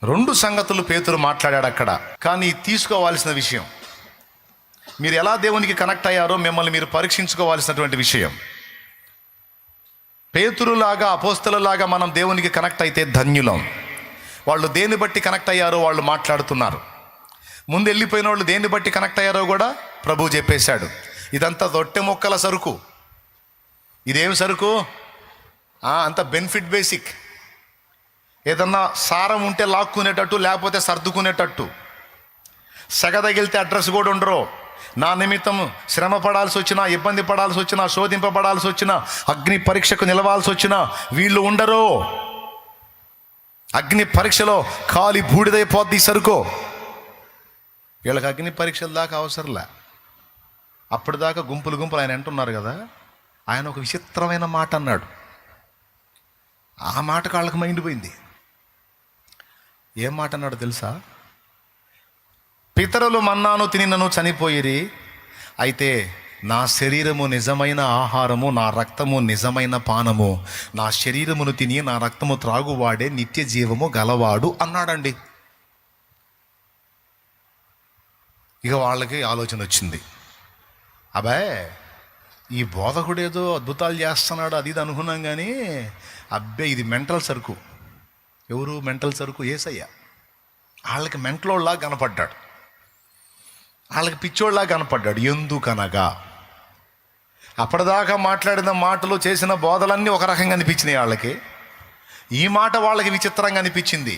రెండు సంగతులు పేతురు మాట్లాడాడు అక్కడ. కానీ తీసుకోవాల్సిన విషయం, మీరు ఎలా దేవునికి కనెక్ట్ అయ్యారో మిమ్మల్ని మీరు పరీక్షించుకోవాల్సినటువంటి విషయం. పేతురులాగా అపోస్తలులాగా మనం దేవునికి కనెక్ట్ అయితే ధన్యులం. వాళ్ళు దేన్ని బట్టి కనెక్ట్ అయ్యారో వాళ్ళు మాట్లాడుతున్నారు. ముందు వెళ్ళిపోయిన వాళ్ళు దేన్ని బట్టి కనెక్ట్ అయ్యారో కూడా ప్రభువు చెప్పేశాడు. ఇదంతా రొట్టె మొక్కల సరుకు. ఇదేం సరుకు? అంత బెనిఫిట్ బేసిక్. ఏదన్నా సారం ఉంటే లాక్కునేటట్టు, లేకపోతే సర్దుకునేటట్టు. సెగ తగిలితే అడ్రస్ కూడా ఉండరు. నా నిమిత్తం శ్రమ పడాల్సి వచ్చినా, ఇబ్బంది పడాల్సి వచ్చినా, శోధింపబడాల్సి వచ్చినా, అగ్ని పరీక్షకు నిలవాల్సి వచ్చినా వీళ్ళు ఉండరు. అగ్ని పరీక్షలో కాలి బూడిదైపోద్ది సరుకు. వీళ్ళకి అగ్ని పరీక్షల దాకా అవసరంలే. అప్పటిదాకా గుంపులు గుంపులు ఆయన అంటున్నారు కదా. ఆయన ఒక విచిత్రమైన మాట అన్నాడు. ఆ మాట కాళ్ళకు మైండ్ పోయింది. ఏం మాట అన్నాడు తెలుసా? పితరులు మన్నాను తినినను చనిపోయిరి, అయితే నా శరీరము నిజమైన ఆహారము, నా రక్తము నిజమైన పానము. నా శరీరమును తిని నా రక్తము త్రాగువాడే నిత్య జీవము గలవాడు అన్నాడండి. ఇక వాళ్ళకి ఆలోచన వచ్చింది. అబ్బాయి, ఈ బోధకుడు ఏదో అద్భుతాలు చేస్తున్నాడు అది ఇది అనుకున్నాం, కానీ అబ్బే ఇది మెంటల్ సరుకు. ఎవరు మెంటల్ సరుకు? యేసయ్య. వాళ్ళకి మెంటలోళ్ళలా కనపడ్డాడు, వాళ్ళకి పిచ్చోళ్ళలా కనపడ్డాడు. ఎందుకనగా అప్పటిదాకా మాట్లాడిన మాటలు, చేసిన బోధలన్నీ ఒక రకంగా అనిపించినాయి వాళ్ళకి. ఈ మాట వాళ్ళకి విచిత్రంగా అనిపించింది.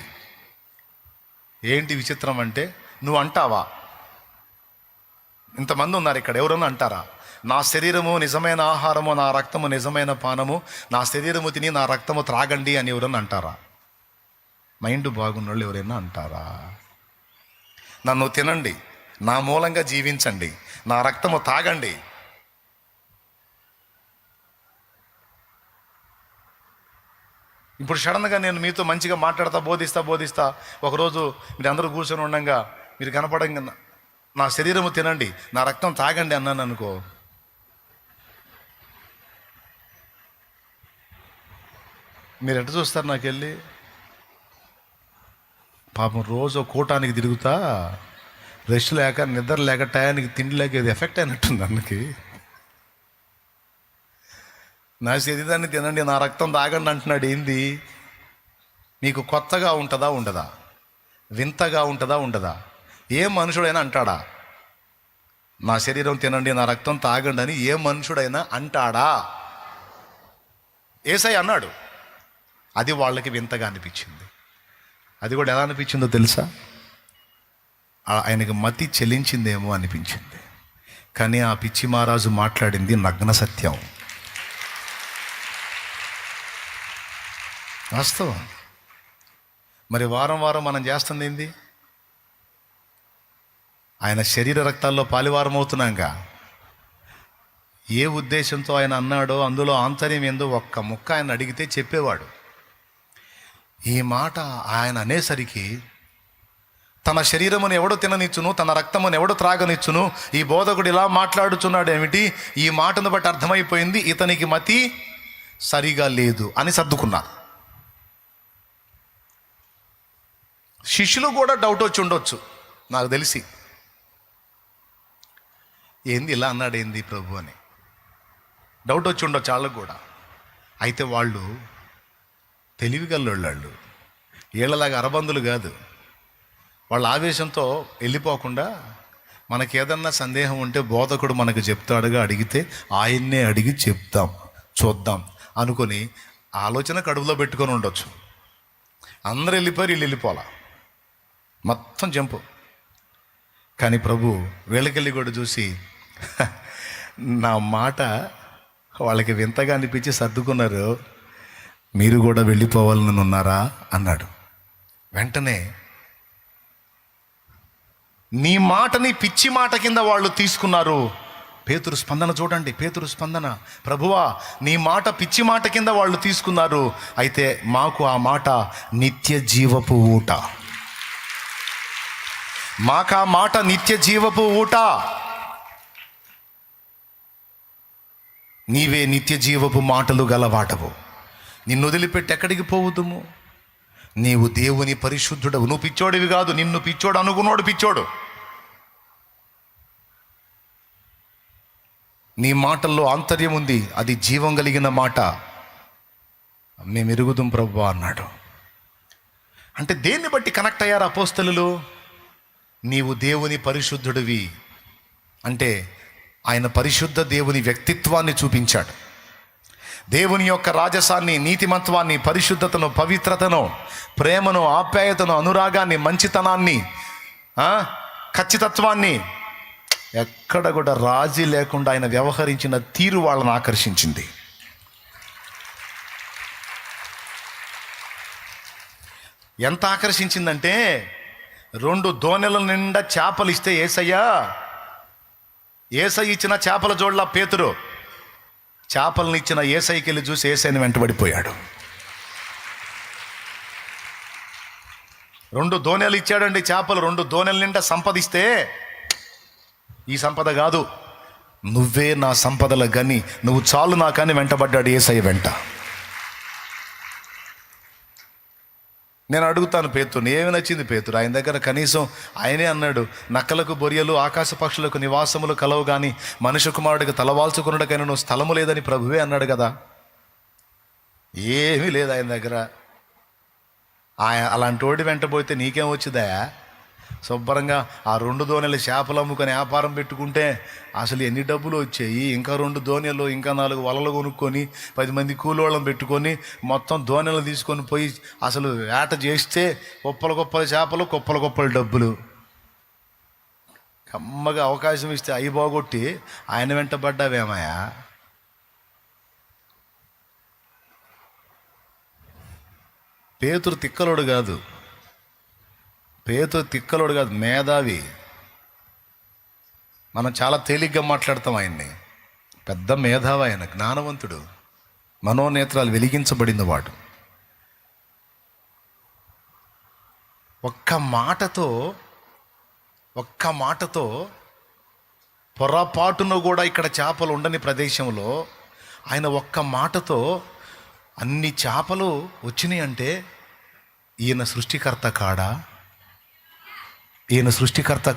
ఏంటి విచిత్రం అంటే, నువ్వు అంటావా? ఇంతమంది ఉన్నారు ఇక్కడ, ఎవరన్నా అంటారా నా శరీరము నిజమైన ఆహారము, నా రక్తము నిజమైన పానము, నా శరీరము తిని నా రక్తము త్రాగండి అని ఎవరన్నా అంటారా? మైండ్ బాగున్నోళ్ళు ఎవరైనా అంటారా? నన్ను తినండి, నా మూలంగా జీవించండి, నా రక్తము తాగండి. ఇప్పుడు సడన్గా నేను మీతో మంచిగా మాట్లాడతా, బోధిస్తా ఒకరోజు మీరు అందరూ కూర్చొని ఉండగా మీరు కనపడంగా నా శరీరము తినండి, నా రక్తం తాగండి అన్నాను అనుకో, మీరు ఎట్లా చూస్తారు? నాకు వెళ్ళి పాపం రోజు కూటానికి తిరుగుతా, రెస్ట్ లేక, నిద్ర లేక, టయానికి తిండి లేక ఇది ఎఫెక్ట్ అయినట్టుంది అన్నకి. నా శరీరాన్ని తినండి, నా రక్తం తాగండి అంటున్నాడు. ఏంది మీకు కొత్తగా ఉంటుందా ఉండదా? వింతగా ఉంటుందా ఉండదా? ఏ మనుషుడైనా అంటాడా? నా శరీరం తినండి, నా రక్తం తాగండి అని ఏ మనుషుడైనా అంటాడా? యేసయ్య అన్నాడు. అది వాళ్ళకి వింతగా అనిపించింది. అది కూడా ఎలా అనిపించిందో తెలుసా? ఆయనకి మతి చెలించిందేమో అనిపించింది. కానీ ఆ పిచ్చి మహారాజు మాట్లాడింది నగ్న సత్యం, వాస్తవం. మరి వారం వారం మనం చేస్తుంది ఏంది? ఆయన శరీర రక్తాల్లో పాలివారం అవుతున్నాగా. ఏ ఉద్దేశంతో ఆయన అన్నాడో, అందులో ఆంతర్యం ఏందో ఒక్క ముక్క ఆయన అడిగితే చెప్పేవాడు. ఈ మాట ఆయన అనేసరికి తన శరీరమును ఎవడు తిననిచ్చును, తన రక్తమును ఎవడు త్రాగనిచ్చును, ఈ బోధకుడు ఇలా మాట్లాడుచున్నాడు ఏమిటి? ఈ మాటను బట్టి అర్థమైపోయింది ఇతనికి మతి సరిగా లేదు అని సర్దుకున్నారు. శిష్యులు కూడా డౌట్ వచ్చి ఉండొచ్చు నాకు తెలిసి. ఏంది ఇలా అన్నాడు ఏంది ప్రభు అని డౌట్ వచ్చి ఉండొచ్చు వాళ్ళకు కూడా. అయితే వాళ్ళు తెలివిగల్లోళ్ళు, వీళ్ళలాగా అరబందులు కాదు. వాళ్ళ ఆవేశంతో వెళ్ళిపోకుండా మనకి ఏదన్నా సందేహం ఉంటే బోధకుడు మనకు చెప్తాడుగా, అడిగితే ఆయన్నే అడిగి చెప్తాం, చూద్దాం అనుకొని ఆలోచన కడుపులో పెట్టుకొని ఉండొచ్చు. అందరూ వెళ్ళిపోయారు, వీళ్ళు వెళ్ళిపోలా, మొత్తం జంపు. కానీ ప్రభు వీళ్ళకెళ్ళి కూడా చూసి నా మాట వాళ్ళకి వింతగా అనిపించి సర్దుకున్నారు, మీరు కూడా వెళ్ళిపోవాలని ఉన్నారా అన్నాడు. వెంటనే నీ మాటని పిచ్చి మాట కింద వాళ్ళు తీసుకున్నారు. పేతురు స్పందన చూడండి, పేతురు స్పందన. ప్రభువా, నీ మాట పిచ్చి మాట కింద వాళ్ళు తీసుకున్నారు, అయితే మాకు ఆ మాట నిత్య జీవపు ఊట, మాకు ఆ మాట నిత్య జీవపు ఊట. నీవే నిత్య జీవపు మాటలు గలవాటవు, నిన్ను వదిలిపెట్టి ఎక్కడికి పోవుదుము? నీవు దేవుని పరిశుద్ధుడవు. నువ్వు పిచ్చోడివి కాదు, నిన్ను పిచ్చోడు అనుకున్నోడు పిచ్చోడు. నీ మాటల్లో ఆంతర్యం ఉంది, అది జీవం కలిగిన మాట. మేము ఎరుగుదాం ప్రభువా అన్నాడు. అంటే దేన్ని బట్టి కనెక్ట్ అయ్యారు అపోస్తలులు? నీవు దేవుని పరిశుద్ధుడివి అంటే ఆయన పరిశుద్ధ దేవుని వ్యక్తిత్వాన్ని చూపించాడు. దేవుని యొక్క రాజసాన్ని, నీతిమత్వాన్ని, పరిశుద్ధతను, పవిత్రతను, ప్రేమను, ఆప్యాయతను, అనురాగాన్ని, మంచితనాన్ని, ఖచ్చితత్వాన్ని ఎక్కడ కూడా రాజీ లేకుండా ఆయన వ్యవహరించిన తీరు వాళ్ళని ఆకర్షించింది. ఎంత ఆకర్షించిందంటే 2 దోణెల నిండా చేపలు ఇస్తే యేసయ్య ఇచ్చిన చేపల జోడ్ల పేతురు చేపలను ఇచ్చిన యేసయ్యకి వెళ్ళి చూసి యేసయ్యని వెంటబడిపోయాడు. 2 దోణెలు ఇచ్చాడండి చేపలు. 2 దోణెల నిండా సంపదిస్తే, ఈ సంపద కాదు, నువ్వే నా సంపదల గని, నువ్వు చాలు నాకని వెంటబడ్డాడు యేసయ్య వెంట. నేను అడుగుతాను పేతురుని, ఏమి నచ్చింది పేతురు? ఆయన దగ్గర కనీసం ఆయనే అన్నాడు, నక్కలకు బొరియలు ఆకాశ పక్షులకు నివాసములు కలవు కానీ మనుష్య కుమారుడికి తలవాల్చుకున్నకైనా నువ్వు స్థలము లేదని ప్రభువే అన్నాడు కదా. ఏమీ లేదు ఆయన దగ్గర. ఆయన అలాంటి వాడి వెంటబోతే నీకేం వచ్చిందా? శుభ్రంగా ఆ 2 దోణెలు చేపలు అమ్ముకొని వ్యాపారం పెట్టుకుంటే అసలు ఎన్ని డబ్బులు వచ్చాయి. ఇంకా 2 దోణెలు, ఇంకా 4 వలలు కొనుక్కొని 10 మంది కూలోళ్ళని పెట్టుకొని మొత్తం దోణెలు తీసుకొని పోయి అసలు వేట చేస్తే కుప్పల చేపలు, కుప్పల డబ్బులు. కమ్మగా అవకాశం ఇస్తే అవి బాగొట్టి ఆయన వెంటబడ్డావేమయ్యా? పేతురు తిక్కలోడు కాదు, మేధావి. మనం చాలా తేలిగ్గా మాట్లాడతాం ఆయన్ని. పెద్ద మేధావి ఆయన, జ్ఞానవంతుడు, మనోనేత్రాలు వెలిగించబడిన వాడు. ఒక్క మాటతో పొరపాటును కూడా ఇక్కడ చేపలు ఉండని ప్రదేశంలో ఆయన ఒక్క మాటతో అన్ని చేపలు వచ్చినాయి. అంటే ఈయన సృష్టికర్త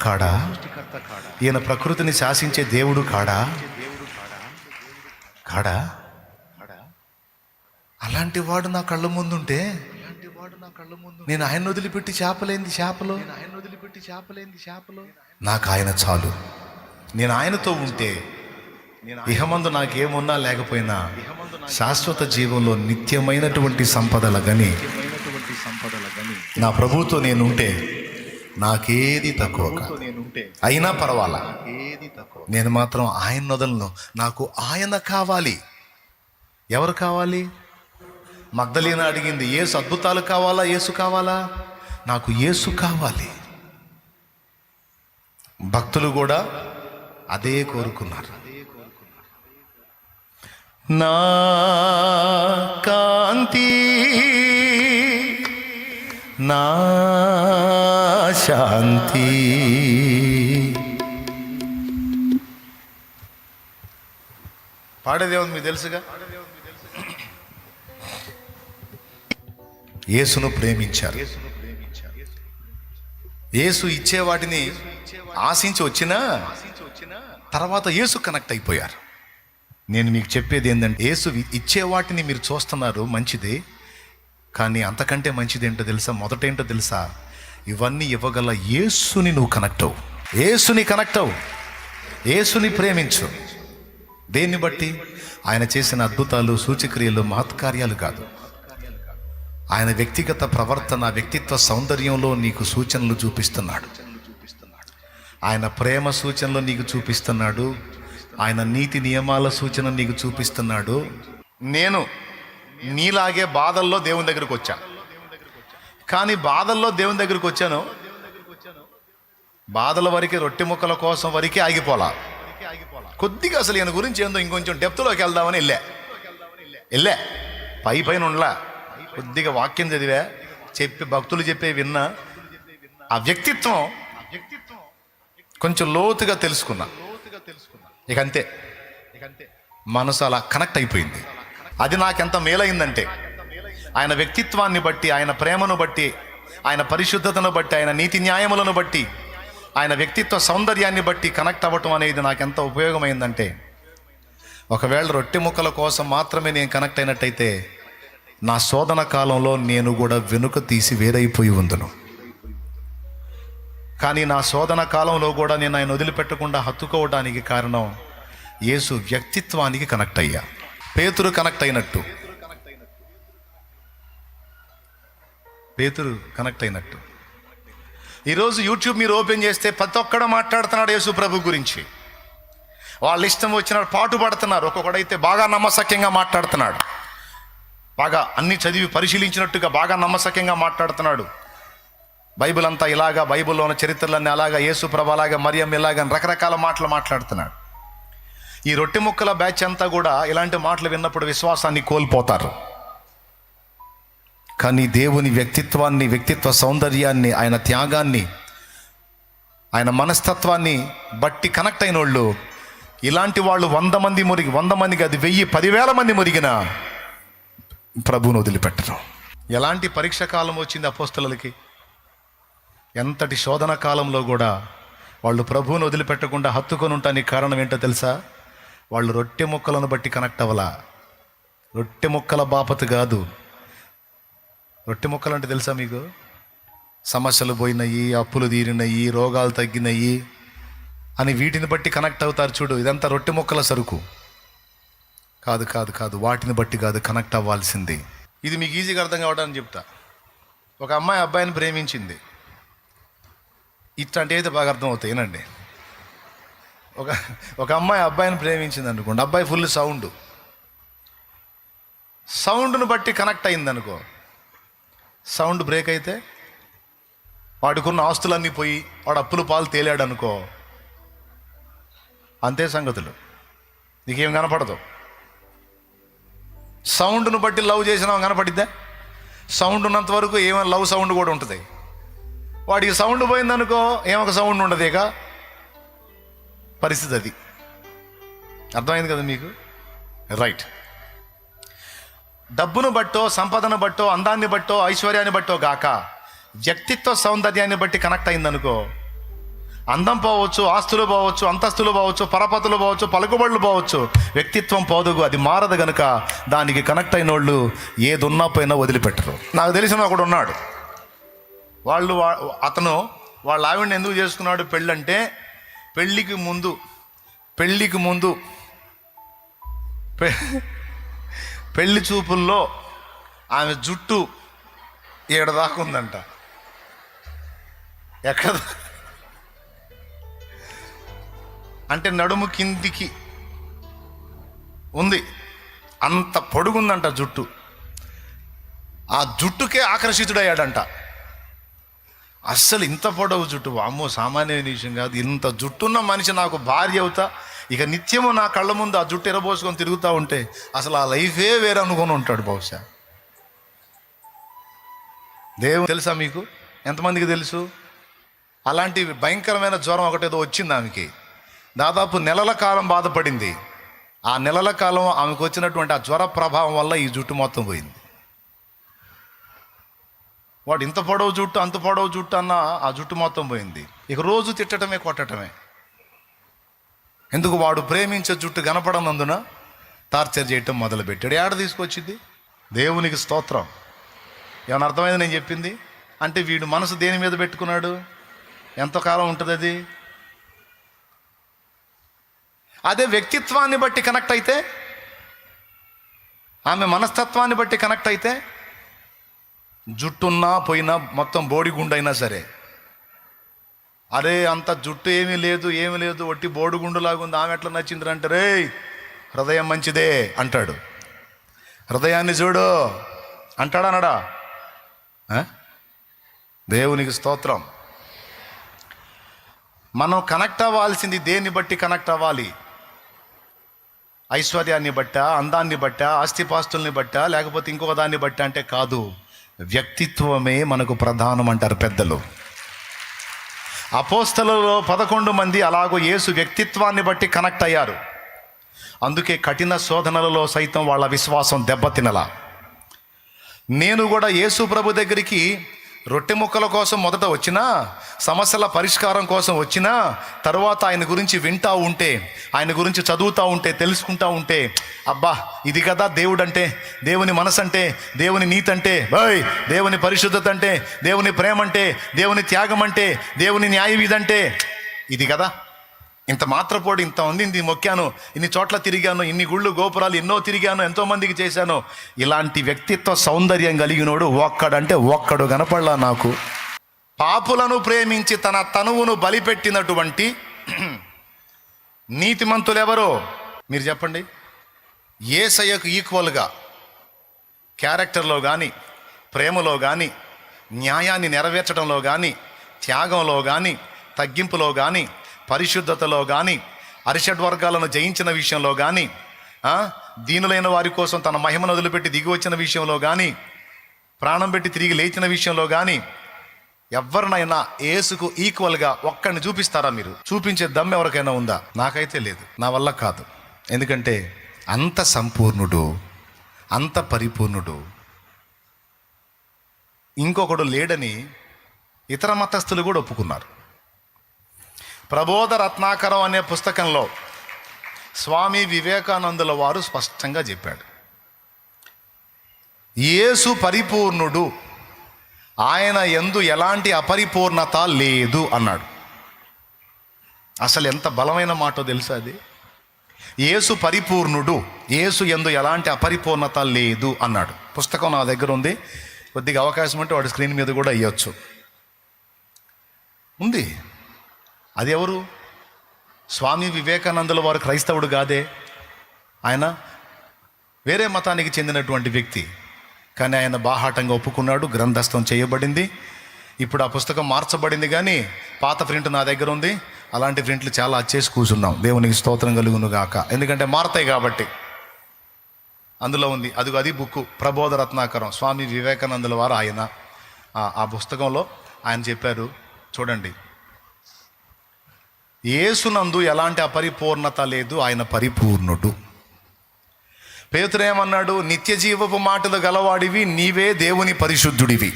కాడా? ఈయన ప్రకృతిని శాసించే దేవుడు కాడా? అలాంటి వాడు నా కళ్ళ ముందుంటే నేను ఆయన వదిలిపెట్టి చేపలేంది చేపలు. నాకు ఆయన చాలు. నేను ఆయనతో ఉంటే ఇహమందు నాకేమున్నా లేకపోయినా శాశ్వత జీవంలో నిత్యమైనటువంటి సంపదల గని నా ప్రభువుతో నేనుంటే నాకేది తక్కువ అయినా పర్వాలా. నేను మాత్రం ఆయన వదలను. నాకు ఆయన కావాలి. ఎవరు కావాలి? మగ్దలీన అడిగింది, యేసు అద్భుతాలు కావాలా, యేసు కావాలా? నాకు యేసు కావాలి. భక్తులు కూడా అదే కోరుకున్నారు. నా కాంతి, నా శాంతి, పాడేదేముంది మీకు తెలుసుగా. యేసును ప్రేమించారు. యేసు ఇచ్చే వాటిని ఆశించి వచ్చినా తర్వాత యేసు కనెక్ట్ అయిపోయారు. నేను మీకు చెప్పేది ఏంటంటే, యేసు ఇచ్చే వాటిని మీరు చూస్తున్నారు, మంచిది. కానీ అంతకంటే మంచిది ఏంటో తెలుసా? మొదటేంటో తెలుసా? ఇవన్నీ ఇవ్వగల యేసుని నువ్వు కనెక్ట్ అవ్వు. యేసుని ప్రేమించు. దేన్ని బట్టి? ఆయన చేసిన అద్భుతాలు, సూచక్రియలు, మహత్కార్యాలు కాదు. ఆయన వ్యక్తిగత ప్రవర్తన, వ్యక్తిత్వ సౌందర్యంలో నీకు సూచనలు చూపిస్తున్నాడు. ఆయన ప్రేమ సూచనలు నీకు చూపిస్తున్నాడు. ఆయన నీతి నియమాల సూచన నీకు చూపిస్తున్నాడు. నేను నీలాగే బాధల్లో దేవుని దగ్గరకు వచ్చా. కానీ బాధల్లో దేవుని దగ్గరకు వచ్చాను, బాధల వరకే, రొట్టె ముక్కల కోసం వరకే ఆగిపోలా. కొద్దిగా అసలు ఈయన గురించి ఏందో ఇంకొంచెం డెప్త్లోకి వెళ్దామని వెళ్ళా. పైన ఉండలా. కొద్దిగా వాక్యం చదివా, భక్తులు చెప్పే విన్నా. ఆ వ్యక్తిత్వం కొంచెం లోతుగా తెలుసుకున్నా. ఇక అంతే, మనసు అలా కనెక్ట్ అయిపోయింది. అది నాకెంత మేలైందంటే, ఆయన వ్యక్తిత్వాన్ని బట్టి, ఆయన ప్రేమను బట్టి, ఆయన పరిశుద్ధతను బట్టి, ఆయన నీతి న్యాయములను బట్టి, ఆయన వ్యక్తిత్వ సౌందర్యాన్ని బట్టి కనెక్ట్ అవ్వటం అనేది నాకు ఎంత ఉపయోగమైందంటే, ఒకవేళ రొట్టె ముక్కల కోసం మాత్రమే నేను కనెక్ట్ అయినట్టయితే నా శోధన కాలంలో నేను కూడా వెనుక తీసి వేరైపోయి ఉందును. కానీ నా శోధన కాలంలో కూడా నేను ఆయన వదిలిపెట్టకుండా హత్తుకోవడానికి కారణం యేసు వ్యక్తిత్వానికి కనెక్ట్ అయ్యా. పేతురు కనెక్ట్ అయినట్టు, ఈరోజు యూట్యూబ్ మీరు ఓపెన్ చేస్తే ప్రతి ఒక్కడు మాట్లాడుతున్నాడు యేసు ప్రభు గురించి. వాళ్ళ ఇష్టం వచ్చిన పాటు పడుతున్నారు. ఒక్కొక్కడైతే బాగా నమ్మసక్యంగా మాట్లాడుతున్నాడు, బాగా అన్ని చదివి పరిశీలించినట్టుగా బాగా నమ్మసక్యంగా మాట్లాడుతున్నాడు. బైబిల్ అంతా ఇలాగా, బైబిల్లో ఉన్న చరిత్రలన్నీ అలాగా, యేసు ప్రభు అలాగా, మరియం ఇలాగా రకరకాల మాటలు మాట్లాడుతున్నాడు. ఈ రొట్టె ముక్కల బ్యాచ్ అంతా కూడా ఇలాంటి మాటలు విన్నప్పుడు విశ్వాసాన్ని కోల్పోతారు. కానీ దేవుని వ్యక్తిత్వాన్ని, వ్యక్తిత్వ సౌందర్యాన్ని, ఆయన త్యాగాన్ని, ఆయన మనస్తత్వాన్ని బట్టి కనెక్ట్ అయిన వాళ్ళు, ఇలాంటి వాళ్ళు 100 మంది మురిగి, 100 మందికి అది 1000, 10,000 మంది మురిగిన ప్రభువును వదిలిపెట్టరు. ఎలాంటి పరీక్ష కాలం వచ్చింది అపోస్తలులకి, ఎంతటి శోధన కాలంలో కూడా వాళ్ళు ప్రభువును వదిలిపెట్టకుండా హత్తుకొని ఉండటానికి కారణం ఏంటో తెలుసా? వాళ్ళు రొట్టె ముక్కలను బట్టి కనెక్ట్ అవ్వలా. రొట్టె ముక్కల బాపతు కాదు. రొట్టె ముక్కలు అంటే తెలుసా మీకు? సమస్యలు పోయినాయి, అప్పులు తీరినాయి, రోగాలు తగ్గినాయి అని వీటిని బట్టి కనెక్ట్ అవుతారు చూడు. ఇదంతా రొట్టె ముక్కల సరుకు కాదు, కాదు, కాదు. వాటిని బట్టి కాదు కనెక్ట్ అవ్వాల్సింది. ఇది మీకు ఈజీగా అర్థం కావడానికి చెప్తా. ఒక అమ్మాయి అబ్బాయిని ప్రేమించింది. ఇట్లాంటి అయితే బాగా అర్థం అవుతాయి. ఏనండి, ఒక అమ్మాయి అబ్బాయిని ప్రేమించింది అనుకోండి. అబ్బాయి ఫుల్ సౌండ్ను బట్టి కనెక్ట్ అయింది అనుకో. సౌండ్ బ్రేక్ అయితే వాడికున్న ఆస్తులన్నీ పోయి వాడు అప్పుల పాలు తేలాడు అనుకో, అంతే సంగతులు. నీకేం కనపడదు. సౌండ్ను బట్టి లవ్ చేసినా కనపడిద్దా? సౌండ్ ఉన్నంత వరకు ఏమైనా లవ్ సౌండ్ కూడా ఉంటుంది. వాడికి సౌండ్ పోయిందనుకో, ఏమొక సౌండ్ ఉండదు. ఇక పరిస్థితి అది. అర్థమైంది కదా మీకు? రైట్. డబ్బును బట్టో, సంపదను బట్టో, అందాన్ని బట్టో, ఐశ్వర్యాన్ని బట్టో గాక వ్యక్తిత్వ సౌందర్యాన్ని బట్టి కనెక్ట్ అయిందనుకో, అందం పోవచ్చు, ఆస్తులు పోవచ్చు, అంతస్తులు పోవచ్చు, పరపతులు పోవచ్చు, పలుకుబడులు పోవచ్చు, వ్యక్తిత్వం పోదుగు. అది మారదు గనుక దానికి కనెక్ట్ అయిన వాళ్ళు ఏది ఉన్నా పోయినా వదిలిపెట్టరు. నాకు తెలిసిన ఒకడు ఉన్నాడు. అతను వాళ్ళ ఆవిడని ఎందుకు చేసుకున్నాడు పెళ్ళంటే, పెళ్ళికి ముందు పెళ్లి చూపుల్లో ఆమె జుట్టు ఏడదాకా ఉందంట. ఎక్కడ అంటే నడుము కిందికి ఉంది, అంత పొడుగుందంట జుట్టు. ఆ జుట్టుకే ఆకర్షితుడయ్యాడంట. అస్సలు ఇంత పొడవు జుట్టు, అమ్మో సామాన్యమైన విషయం కాదు. ఇంత జుట్టున్న మనిషి నాకు భార్య అవుతా, ఇక నిత్యము నా కళ్ళ ముందు ఆ జుట్టు ఎరబోసుకొని తిరుగుతూ ఉంటే అసలు ఆ లైఫే వేరే అనుకొని ఉంటాడు బహుశా. దేవుడు తెలుసా మీకు? ఎంతమందికి తెలుసు? అలాంటి భయంకరమైన జ్వరం ఒకటేదో వచ్చింది ఆమెకి. దాదాపు నెలల కాలం బాధపడింది. ఆ నెలల కాలం ఆమెకు వచ్చినటువంటి ఆ జ్వర ప్రభావం వల్ల ఈ జుట్టు మొత్తం పోయింది. వాడు ఇంత పొడవు జుట్టు, అంత పొడవు జుట్టు అన్న ఆ జుట్టు మొత్తం పోయింది. ఇక రోజు తిట్టడమే, కొట్టడమే. ఎందుకు? వాడు ప్రేమించే జుట్టు కనపడనందున టార్చర్ చేయటం మొదలుపెట్టాడు. ఏడ తీసుకొచ్చింది? దేవునికి స్తోత్రం. ఏమైనా అర్థమైంది నేను చెప్పింది? అంటే వీడు మనసు దేని మీద పెట్టుకున్నాడు? ఎంతకాలం ఉంటుంది అది? అదే వ్యక్తిత్వాన్ని బట్టి కనెక్ట్ అయితే, ఆమె మనస్తత్వాన్ని బట్టి కనెక్ట్ అయితే, జుట్టున్నా పోయినా మొత్తం బోడిగుండైనా సరే, అరే అంత జుట్టు ఏమీ లేదు ఒట్టి బోడిగుండులాగా ఉంది, ఆమె ఎట్లా నచ్చింది అంటే, రే హృదయం మంచిదే అంటాడు. హృదయాన్ని చూడు అంటాడా అనడా? దేవునికి స్తోత్రం. మనం కనెక్ట్ అవ్వాల్సింది దేన్ని బట్టి కనెక్ట్ అవ్వాలి? ఐశ్వర్యాన్ని బట్టా, అందాన్ని బట్టా, ఆస్తిపాస్తుల్ని బట్టా, లేకపోతే ఇంకొక దాన్ని బట్టా అంటే కాదు. వ్యక్తిత్వమే మనకు ప్రధానం అంటారు పెద్దలు. అపోస్తలులో 11 మంది అలాగూ యేసు వ్యక్తిత్వాన్ని బట్టి కనెక్ట్ అయ్యారు. అందుకే కఠిన శోధనలలో సైతం వాళ్ళ విశ్వాసం దెబ్బతినలా. నేను కూడా యేసు ప్రభు దగ్గరికి రొట్టె ముక్కల కోసం మొదట వచ్చినా, సమస్యల పరిష్కారం కోసం వచ్చినా, తర్వాత ఆయన గురించి వింటూ ఉంటే, ఆయన గురించి చదువుతూ ఉంటే, తెలుసుకుంటూ ఉంటే, అబ్బా ఇది కదా దేవుడు అంటే, దేవుని మనసు అంటే, దేవుని నీతి అంటే, దేవుని పరిశుద్ధత అంటే, దేవుని ప్రేమ అంటే, దేవుని త్యాగం అంటే, దేవుని న్యాయవిధి అంటే ఇది కదా. ఇంత మాత్రపోడు ఇంత ఉంది మొక్కాను, ఇన్ని చోట్ల తిరిగాను, ఇన్ని గుళ్ళు గోపురాలు ఎన్నో తిరిగాను, ఎంతోమందికి చేశాను. ఇలాంటి వ్యక్తిత్వ సౌందర్యం కలిగినోడు ఒక్కడంటే ఒక్కడు కనపడలా నాకు. పాపులను ప్రేమించి తన తనువును బలిపెట్టినటువంటి నీతిమంతులు ఎవరో మీరు చెప్పండి. యేసయ్యకు ఈక్వల్గా క్యారెక్టర్లో కానీ, ప్రేమలో కానీ, న్యాయాన్ని నెరవేర్చడంలో కానీ, త్యాగంలో కానీ, తగ్గింపులో కానీ, పరిశుద్ధతలో కానీ, అరిషడ్వర్గాలను జయించిన విషయంలో కానీ, దీనులైన వారి కోసం తన మహిమను వదిలిపెట్టి దిగి వచ్చిన విషయంలో కానీ, ప్రాణం పెట్టి తిరిగి లేచిన విషయంలో కానీ, ఎవరినైనా యేసుకు ఈక్వల్గా ఒక్కడిని చూపిస్తారా మీరు? చూపించే దమ్ము ఎవరికైనా ఉందా? నాకైతే లేదు, నా వల్ల కాదు. ఎందుకంటే అంత సంపూర్ణుడు, అంత పరిపూర్ణుడు ఇంకొకడు లేడని ఇతర మతస్థులు కూడా ఒప్పుకున్నారు. ప్రబోధ రత్నాకరం అనే పుస్తకంలో స్వామి వివేకానందుల వారు స్పష్టంగా చెప్పాడు, యేసు పరిపూర్ణుడు, ఆయన యందు ఎలాంటి అపరిపూర్ణత లేదు అన్నాడు. అసలు ఎంత బలమైన మాటో తెలుసా అది? యేసు పరిపూర్ణుడు, యేసు యందు ఎలాంటి అపరిపూర్ణత లేదు అన్నాడు. పుస్తకం నా దగ్గర ఉంది, కొద్దిగా అవకాశం ఉంటే వాడి స్క్రీన్ మీద కూడా ఇవ్వచ్చు. ఉంది. అది ఎవరు? స్వామి వివేకానందుల వారు క్రైస్తవుడు కాదే, ఆయన వేరే మతానికి చెందినటువంటి వ్యక్తి. కానీ ఆయన బాహాటంగా ఒప్పుకున్నాడు, గ్రంథస్థం చేయబడింది. ఇప్పుడు ఆ పుస్తకం మార్చబడింది, కానీ పాత ప్రింట్ నా దగ్గర ఉంది. అలాంటి ప్రింట్లు చాలా వచ్చేసి కూర్చున్నాం. దేవునికి స్తోత్రం కలుగును గాక. ఎందుకంటే మారతాయి కాబట్టి. అందులో ఉంది, అది బుక్కు ప్రబోధ రత్నాకరం, స్వామి వివేకానందుల వారు. ఆయన ఆ పుస్తకంలో ఆయన చెప్పారు, చూడండి, యేసునందు ఎలాంటి అపరిపూర్ణత లేదు, ఆయన పరిపూర్ణుడు. పేతురు ఏమన్నాడు? నిత్య జీవపు మాటలు గలవాడివి, నీవే దేవుని పరిశుద్ధుడివి.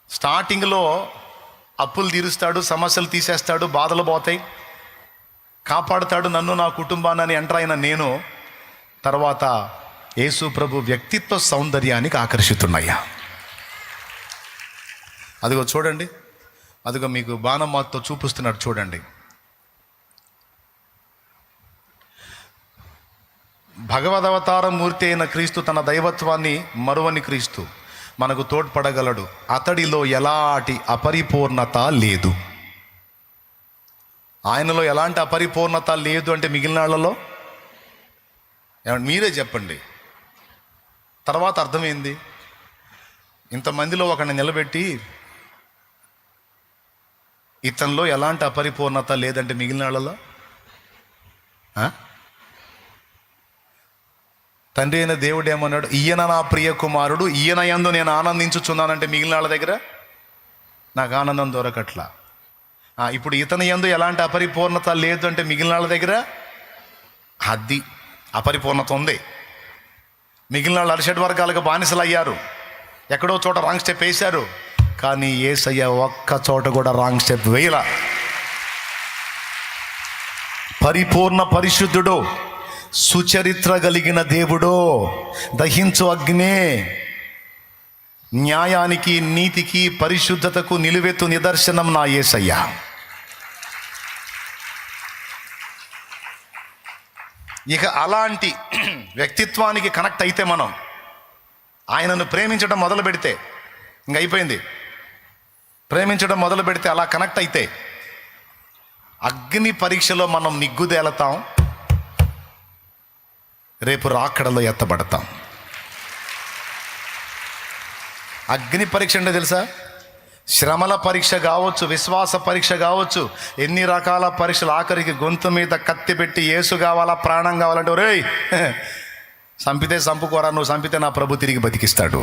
స్టార్టింగ్లో అప్పులు తీరుస్తాడు, సమస్యలు తీసేస్తాడు, బాధలు పోతాయి, కాపాడుతాడు నన్ను నా కుటుంబాన్ని ఎంటర్ అయిన నేను. తర్వాత యేసు ప్రభు వ్యక్తిత్వ సౌందర్యానికి ఆకర్షితున్నాయ్యా. అదిగో చూడండి, అదిగో మీకు బాణమాతో చూపిస్తున్నాడు చూడండి. భగవదవతార మూర్తి అయిన క్రీస్తు తన దైవత్వాన్ని మరువని క్రీస్తు మనకు తోడ్పడగలడు. అతడిలో ఎలాంటి అపరిపూర్ణత లేదు. ఆయనలో ఎలాంటి అపరిపూర్ణత లేదు అంటే మిగిలిన వాళ్ళలో మీరే చెప్పండి. తర్వాత అర్థమైంది. ఇంతమందిలో ఒకరిని నిలబెట్టి ఇతనిలో ఎలాంటి అపరిపూర్ణత లేదంటే మిగిలిన వాళ్ళలో తండ్రి అయిన దేవుడు ఏమన్నాడు? ఈయన నా ప్రియ కుమారుడు, ఈయన యందు నేను ఆనందించుచున్నానంటే మిగిలిన వాళ్ళ దగ్గర నాకు ఆనందం దొరకట్లా. ఇప్పుడు ఇతని యందు ఎలాంటి అపరిపూర్ణత లేదు అంటే మిగిలిన వాళ్ళ దగ్గర అది అపరిపూర్ణత ఉంది. మిగిలిన వాళ్ళు అరిషడ్ వర్గాలకు బానిసలు అయ్యారు, ఎక్కడో చోట రాంగ్ స్టెప్ వేశారు. కానీ యేసయ్య ఒక్క చోట కూడా రాంగ్ స్టెప్ వేయలా. పరిపూర్ణ పరిశుద్ధుడు, సుచరిత్ర కలిగిన దేవుడు, దహించు అగ్నే, న్యాయానికి నీతికి పరిశుద్ధతకు నిలువెత్తు నిదర్శనం నా యేసయ్య. ఇక అలాంటి వ్యక్తిత్వానికి కనెక్ట్ అయితే మనం ఆయనను ప్రేమించడం మొదలు పెడితే ఇంక అయిపోయింది. ప్రేమించడం మొదలు పెడితే అలా కనెక్ట్ అయితే అగ్ని పరీక్షలో మనం నిగ్గుదేలతాం, రేపు రాకడలో ఎత్తబడతాం. అగ్ని పరీక్ష అంటే తెలుసా? శ్రమల పరీక్ష కావచ్చు, విశ్వాస పరీక్ష కావచ్చు, ఎన్ని రకాల పరీక్షలు. ఆఖరికి గొంతు మీద కత్తి పెట్టి యేసు కావాలా, ప్రాణం కావాలంటే ఒరేయ్ చంపితే చంపుకోరా, నువ్వు చంపితే నా ప్రభు తిరిగి బతికిస్తాడు.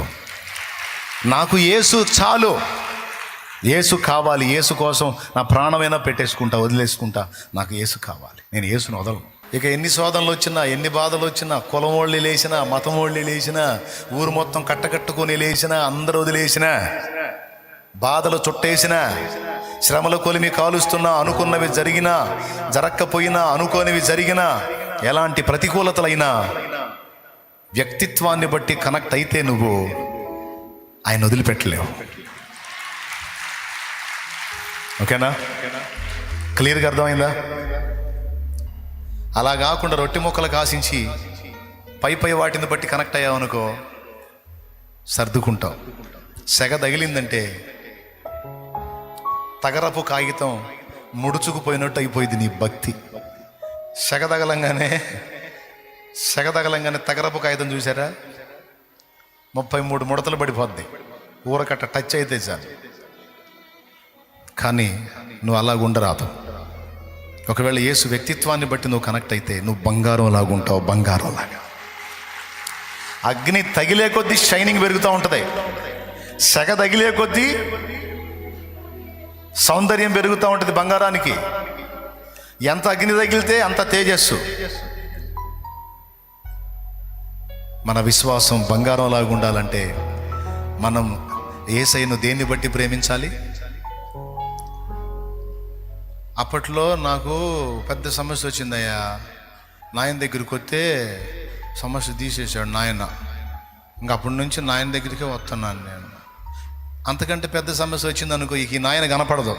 నాకు యేసు చాలు, యేసు కావాలి, యేసు కోసం నా ప్రాణమైనా పెట్టేసుకుంటా, వదిలేసుకుంటా. నాకు యేసు కావాలి, నేను యేసును వదలను. ఇక ఎన్ని శోధనలు వచ్చినా, ఎన్ని బాధలు వచ్చినా, కులం వాళ్ళు లేచినా, మతం వాళ్ళు లేచినా, ఊరు మొత్తం కట్టకట్టుకొని లేచినా, అందరూ వదిలేసినా, బాధలు చుట్టేసినా, శ్రమల కొలిమి కాలుస్తున్నా, అనుకున్నవి జరిగినా, జరక్కపోయినా, అనుకోనివి జరిగినా, ఎలాంటి ప్రతికూలతలైనా వ్యక్తిత్వాన్ని బట్టి కనెక్ట్ అయితే నువ్వు ఆయన వదిలిపెట్టలేవు. ఓకేనా? క్లియర్గా అర్థమైందా? అలా కాకుండా రొట్టె ముక్కలకు ఆశించి పై వాటిని బట్టి కనెక్ట్ అయ్యావనుకో, సర్దుకుంటావు. సెగ తగిలిందంటే తగరపు కాగితం ముడుచుకుపోయినట్టు అయిపోయింది నీ భక్తి. సెగ తగలంగానే తగరపు కాగితం చూసారా, 33 ముడతలు పడిపోద్ది, ఊరకట్ట టచ్ అయితే చాలు. కానీ నువ్వు అలాగుండరాదు. ఒకవేళ యేసు వ్యక్తిత్వాన్ని బట్టి నువ్వు కనెక్ట్ అయితే నువ్వు బంగారం లాగుంటావు, బంగారం లాగా. అగ్ని తగిలే కొద్దీ షైనింగ్ పెరుగుతూ ఉంటుంది, సెగ తగిలే కొద్దీ సౌందర్యం పెరుగుతూ ఉంటుంది బంగారానికి. ఎంత అగ్ని తగిలితే అంత తేజస్సు. మన విశ్వాసం బంగారం లాగా ఉండాలంటే మనం యేసయ్యను దేన్ని బట్టి ప్రేమించాలి? అప్పట్లో నాకు పెద్ద సమస్య వచ్చిందయ్యా, నాయన దగ్గరికి వస్తే సమస్య తీసేశాడు నాయన. ఇంకా అప్పటి నుంచి నాయన దగ్గరికే వస్తున్నాను నేను. అంతకంటే పెద్ద సమస్య వచ్చింది అనుకో, ఈ నాయన కనపడదు.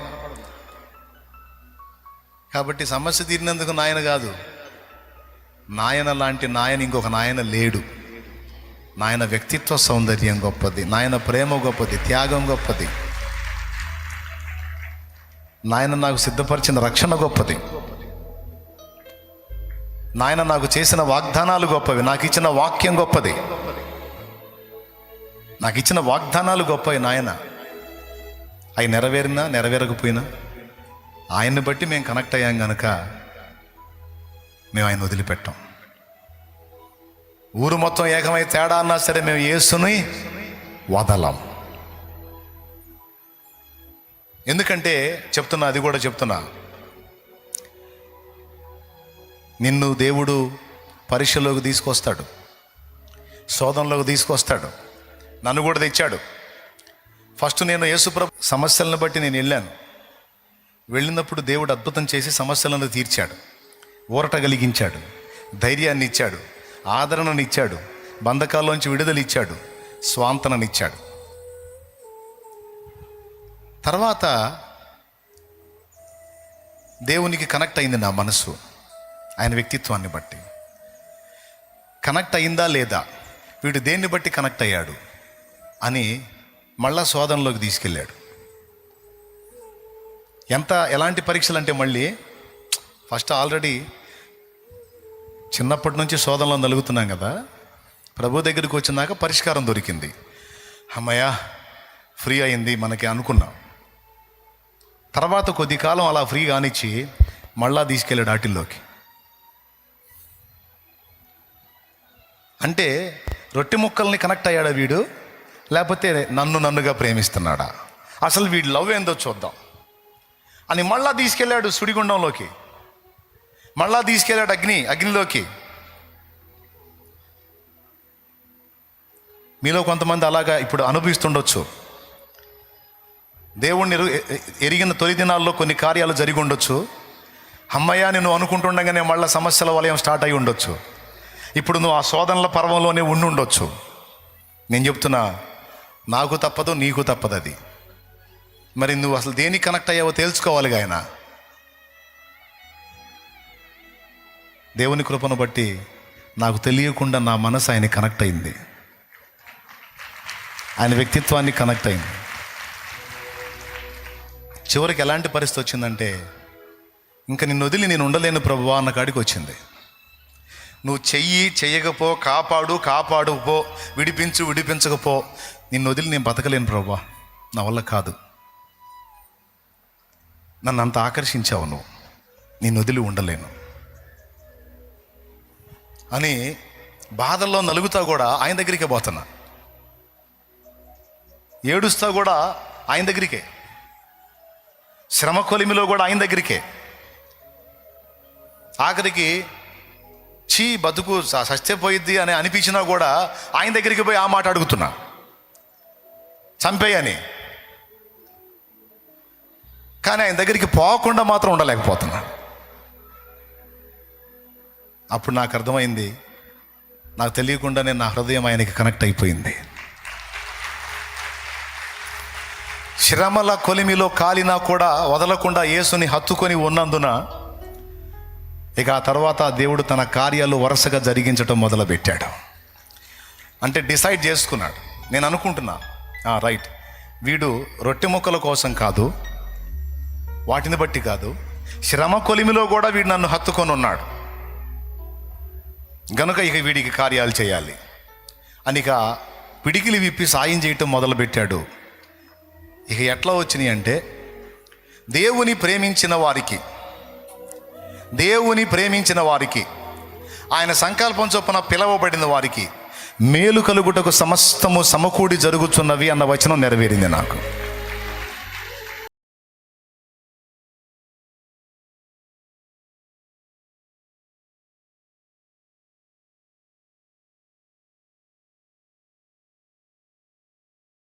కాబట్టి సమస్య తీరినందుకు నాయన కాదు, నాయన లాంటి నాయన ఇంకొక నాయన లేడు. నాయన వ్యక్తిత్వ సౌందర్యం గొప్పది, నాయన ప్రేమ గొప్పది, త్యాగం గొప్పది, నాయన నాకు సిద్ధపరిచిన రక్షణ గొప్పది, నాయన నాకు చేసిన వాగ్దానాలు గొప్పవి, నాకు ఇచ్చిన వాక్యం గొప్పది, నాకు ఇచ్చిన వాగ్దానాలు గొప్పవి. నాయన అవి నెరవేరినా నెరవేరకపోయినా ఆయన్ని బట్టి మేము కనెక్ట్ అయ్యాం కనుక మేము ఆయన వదిలిపెట్టాం. ఊరు మొత్తం ఏకమై తేడా అన్నా సరే మేము యేసుని వదలం. ఎందుకంటే చెప్తున్నా, అది కూడా చెప్తున్నా, నిన్ను దేవుడు పరీక్షలోకి తీసుకొస్తాడు, శోధనలోకి తీసుకొస్తాడు. నన్ను కూడా తెచ్చాడు. ఫస్ట్ నేను యేసుప్రభు సమస్యలను బట్టి నేను వెళ్ళినప్పుడు దేవుడు అద్భుతం చేసి సమస్యలను తీర్చాడు, ఊరట కలిగించాడు, ధైర్యాన్ని ఇచ్చాడు, ఆదరణనిచ్చాడు, బంధకాల్లోంచి విడుదల ఇచ్చాడు, స్వాంతననిచ్చాడు. తర్వాత దేవునికి కనెక్ట్ అయింది నా మనసు, ఆయన వ్యక్తిత్వాన్ని బట్టి కనెక్ట్ అయిందా లేదా, వీడు దేన్ని బట్టి కనెక్ట్ అయ్యాడు అని మళ్ళా శోధనలోకి తీసుకెళ్ళాడు. ఎలాంటి పరీక్షలు అంటే, మళ్ళీ ఫస్ట్ ఆల్రెడీ చిన్నప్పటి నుంచి శోధనలో నలుగుతున్నాం కదా, ప్రభు దగ్గరికి వచ్చినాక పరిష్కారం దొరికింది, అమ్మయ్య ఫ్రీ అయింది మనకి అనుకున్నాం. తర్వాత కొద్ది కాలం అలా ఫ్రీ కానిచ్చి మళ్ళా తీసుకెళ్ళాడు ఆటిల్లోకి. అంటే రొట్టె ముక్కల్ని కనెక్ట్ అయ్యాడా వీడు, లేకపోతే నన్నుగా ప్రేమిస్తున్నాడా, అసలు వీడి లవ్ ఏందో చూద్దాం అని మళ్ళా తీసుకెళ్ళాడు సుడిగుండంలోకి, మళ్ళా తీసుకెళ్ళాడు అగ్నిలోకి. మీలో కొంతమంది అలాగా ఇప్పుడు అనుభవిస్తుండొచ్చు. దేవుణ్ణి ఎరిగిన తొలి దినాల్లో కొన్ని కార్యాలు జరిగి ఉండొచ్చు, అమ్మయ్య నేను అనుకుంటుండగానే మళ్ళీ సమస్యల వలయం స్టార్ట్ అయి ఉండొచ్చు. ఇప్పుడు నువ్వు ఆ శోధనల పర్వంలోనే ఉండొచ్చు. నేను చెప్తున్నా, నాకు తప్పదు, నీకు తప్పదు అది. మరి నువ్వు అసలు దేనికి కనెక్ట్ అయ్యావో తెలుసుకోవాలి. ఆయన దేవుని కృపను బట్టి నాకు తెలియకుండా నా మనసు ఆయన కనెక్ట్ అయింది, ఆయన వ్యక్తిత్వాన్ని కనెక్ట్ అయింది. చివరికి ఎలాంటి పరిస్థితి వచ్చిందంటే, ఇంకా నిన్ను వదిలి నేను ఉండలేను ప్రభువా అన్న కాడికి వచ్చింది. నువ్వు చెయ్యకపో, కాపాడుపో, విడిపించకపో, నిన్ను వదిలి నేను బతకలేను ప్రభువా, నా వల్ల కాదు, నన్ను అంత ఆకర్షించావు నువ్వు, నిన్ను వదిలి ఉండలేను అని బాధల్లో నలుగుతా కూడా ఆయన దగ్గరికే పోతున్నా, ఏడుస్తా కూడా ఆయన దగ్గరికే, శ్రమ కొలిమిలో కూడా ఆయన దగ్గరికే, ఆఖరికి చీ బతుకు సత్యపోయిద్ది అని అనిపించినా కూడా ఆయన దగ్గరికి పోయి ఆ మాట అడుగుతున్నా, చంపేయని. కానీ ఆయన దగ్గరికి పోకుండా మాత్రం ఉండలేకపోతున్నా. అప్పుడు నాకు అర్థమైంది, నాకు తెలియకుండానే నా హృదయం ఆయనకి కనెక్ట్ అయిపోయింది. శ్రమల కొలిమిలో కాలినా కూడా వదలకుండా యేసుని హత్తుకొని ఉన్నందున ఇక ఆ తర్వాత దేవుడు తన కార్యాలు వరుసగా జరిగించడం మొదలుపెట్టాడు. అంటే డిసైడ్ చేసుకున్నాడు. నేను అనుకుంటున్నా, రైట్, వీడు రొట్టె ముక్కల కోసం కాదు, వాటిని బట్టి కాదు, శ్రమ కొలిమిలో కూడా వీడు నన్ను హత్తుకొని ఉన్నాడు గనుక ఇక వీడికి కార్యాలు చేయాలి అని ఇక పిడికిలి విప్పి సాయం చేయటం మొదలుపెట్టాడు. ఇక ఎట్లా వచ్చినాయి అంటే, దేవుని ప్రేమించిన వారికి ఆయన సంకల్పం చొప్పున పిలవబడిన వారికి మేలు కలుగుటకు సమస్తము సమకూడి జరుగుతున్నవి అన్న వచనం నెరవేరింది నాకు.